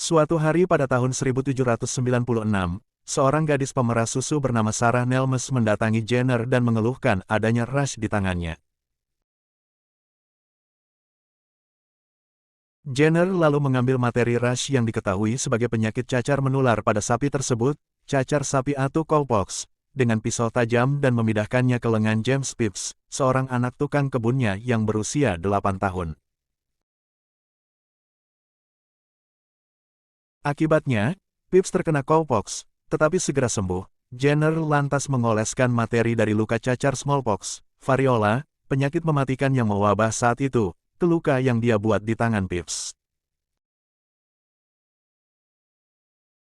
Suatu hari pada tahun 1796, seorang gadis pemeras susu bernama Sarah Nelmes mendatangi Jenner dan mengeluhkan adanya rash di tangannya. Jenner lalu mengambil materi rash yang diketahui sebagai penyakit cacar menular pada sapi tersebut, cacar sapi atau cowpox, dengan pisau tajam dan memindahkannya ke lengan James Phipps, seorang anak tukang kebunnya yang berusia 8 tahun. Akibatnya, Phipps terkena cowpox, tetapi segera sembuh. Jenner lantas mengoleskan materi dari luka cacar smallpox, variola, penyakit mematikan yang mewabah saat itu, ke luka yang dia buat di tangan Phipps.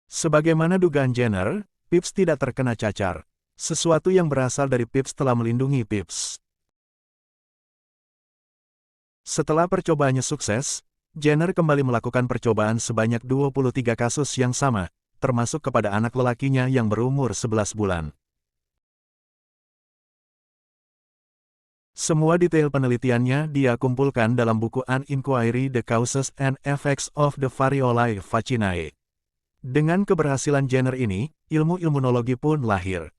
Sebagaimana dugaan Jenner, Phipps tidak terkena cacar. Sesuatu yang berasal dari Phipps telah melindungi Phipps. Setelah percobaannya sukses, Jenner kembali melakukan percobaan sebanyak 23 kasus yang sama, termasuk kepada anak lelakinya yang berumur 11 bulan. Semua detail penelitiannya dia kumpulkan dalam buku An Inquiry the Causes and Effects of the Variolae Vaccinae. Dengan keberhasilan Jenner ini, ilmu imunologi pun lahir.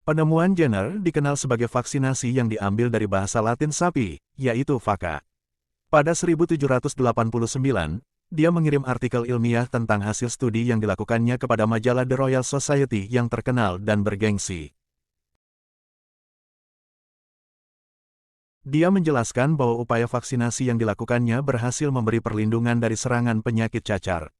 Penemuan Jenner dikenal sebagai vaksinasi yang diambil dari bahasa Latin sapi, yaitu vacca. Pada 1789, dia mengirim artikel ilmiah tentang hasil studi yang dilakukannya kepada majalah The Royal Society yang terkenal dan bergengsi. Dia menjelaskan bahwa upaya vaksinasi yang dilakukannya berhasil memberi perlindungan dari serangan penyakit cacar.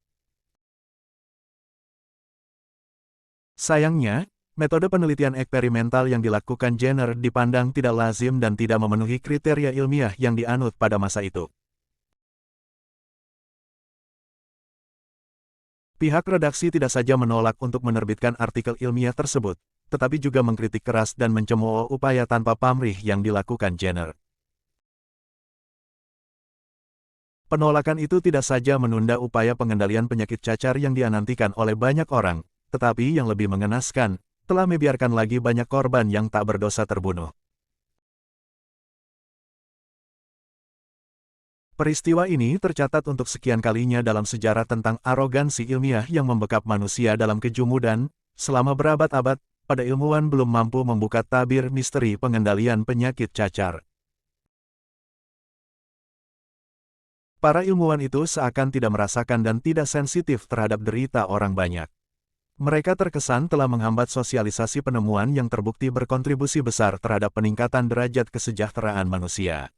Sayangnya, metode penelitian eksperimental yang dilakukan Jenner dipandang tidak lazim dan tidak memenuhi kriteria ilmiah yang dianut pada masa itu. Pihak redaksi tidak saja menolak untuk menerbitkan artikel ilmiah tersebut, tetapi juga mengkritik keras dan mencemooh upaya tanpa pamrih yang dilakukan Jenner. Penolakan itu tidak saja menunda upaya pengendalian penyakit cacar yang dinantikan oleh banyak orang, tetapi yang lebih mengenaskan, telah membiarkan lagi banyak korban yang tak berdosa terbunuh. Peristiwa ini tercatat untuk sekian kalinya dalam sejarah tentang arogansi ilmiah yang membekap manusia dalam kejumudan. Selama berabad-abad, pada ilmuwan belum mampu membuka tabir misteri pengendalian penyakit cacar. Para ilmuwan itu seakan tidak merasakan dan tidak sensitif terhadap derita orang banyak. Mereka terkesan telah menghambat sosialisasi penemuan yang terbukti berkontribusi besar terhadap peningkatan derajat kesejahteraan manusia.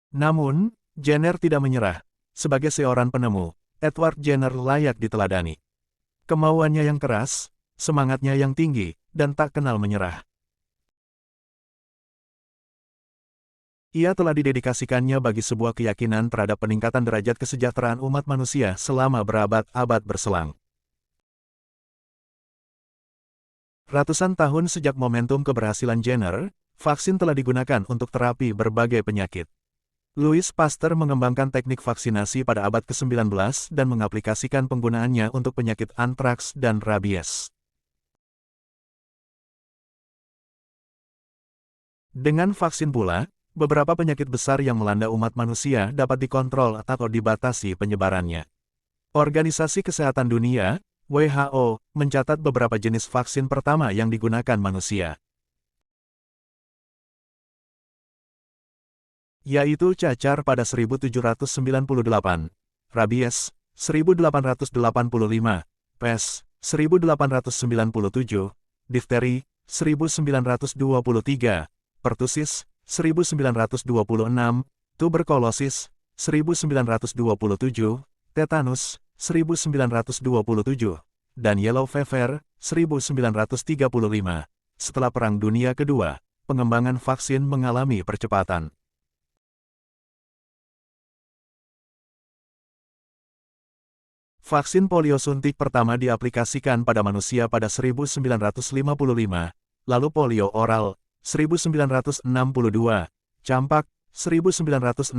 Namun, Jenner tidak menyerah. Sebagai seorang penemu, Edward Jenner layak diteladani. Kemauannya yang keras, semangatnya yang tinggi, dan tak kenal menyerah. Ia telah didedikasikannya bagi sebuah keyakinan terhadap peningkatan derajat kesejahteraan umat manusia selama berabad-abad berselang. Ratusan tahun sejak momentum keberhasilan Jenner, vaksin telah digunakan untuk terapi berbagai penyakit. Louis Pasteur mengembangkan teknik vaksinasi pada abad ke-19 dan mengaplikasikan penggunaannya untuk penyakit antraks dan rabies. Dengan vaksin pula, beberapa penyakit besar yang melanda umat manusia dapat dikontrol atau dibatasi penyebarannya. Organisasi Kesehatan Dunia, WHO, mencatat beberapa jenis vaksin pertama yang digunakan manusia, yaitu cacar pada 1798, rabies, 1885, pes, 1897, difteri, 1923, pertusis, 1926, tuberkulosis, 1927, tetanus, 1927, dan yellow fever, 1935. Setelah Perang Dunia Kedua, pengembangan vaksin mengalami percepatan. Vaksin polio suntik pertama diaplikasikan pada manusia pada 1955, lalu polio oral, 1962, campak, 1964,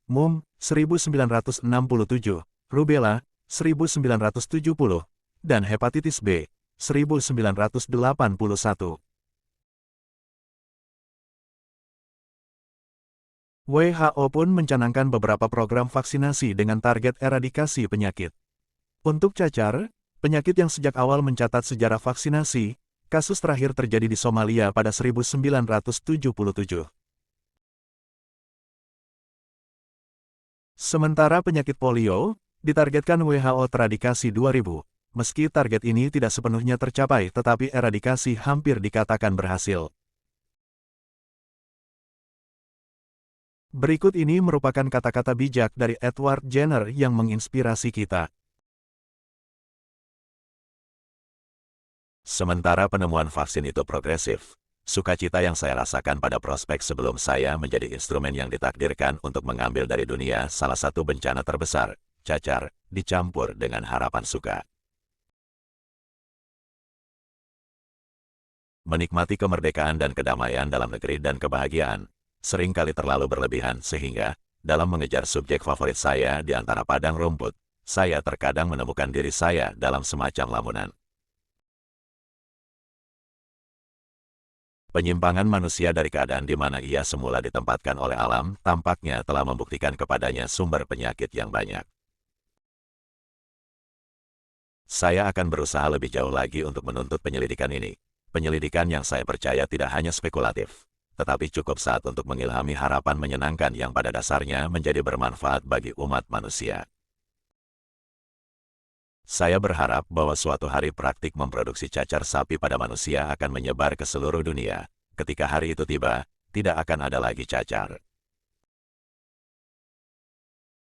mumps, 1967, rubella, 1970, dan hepatitis B, 1981. WHO pun mencanangkan beberapa program vaksinasi dengan target eradikasi penyakit. Untuk cacar, penyakit yang sejak awal mencatat sejarah vaksinasi, kasus terakhir terjadi di Somalia pada 1977. Sementara penyakit polio, ditargetkan WHO teradikasi 2000. Meski target ini tidak sepenuhnya tercapai, tetapi eradikasi hampir dikatakan berhasil. Berikut ini merupakan kata-kata bijak dari Edward Jenner yang menginspirasi kita. Sementara penemuan vaksin itu progresif, sukacita yang saya rasakan pada prospek sebelum saya menjadi instrumen yang ditakdirkan untuk mengambil dari dunia salah satu bencana terbesar, cacar, dicampur dengan harapan suka. Menikmati kemerdekaan dan kedamaian dalam negeri dan kebahagiaan, seringkali terlalu berlebihan sehingga, dalam mengejar subjek favorit saya di antara padang rumput, saya terkadang menemukan diri saya dalam semacam lamunan. Penyimpangan manusia dari keadaan di mana ia semula ditempatkan oleh alam tampaknya telah membuktikan kepadanya sumber penyakit yang banyak. Saya akan berusaha lebih jauh lagi untuk menuntut penyelidikan ini. Penyelidikan yang saya percaya tidak hanya spekulatif, tetapi cukup saat untuk mengilhami harapan menyenangkan yang pada dasarnya menjadi bermanfaat bagi umat manusia. Saya berharap bahwa suatu hari praktik memproduksi cacar sapi pada manusia akan menyebar ke seluruh dunia. Ketika hari itu tiba, tidak akan ada lagi cacar.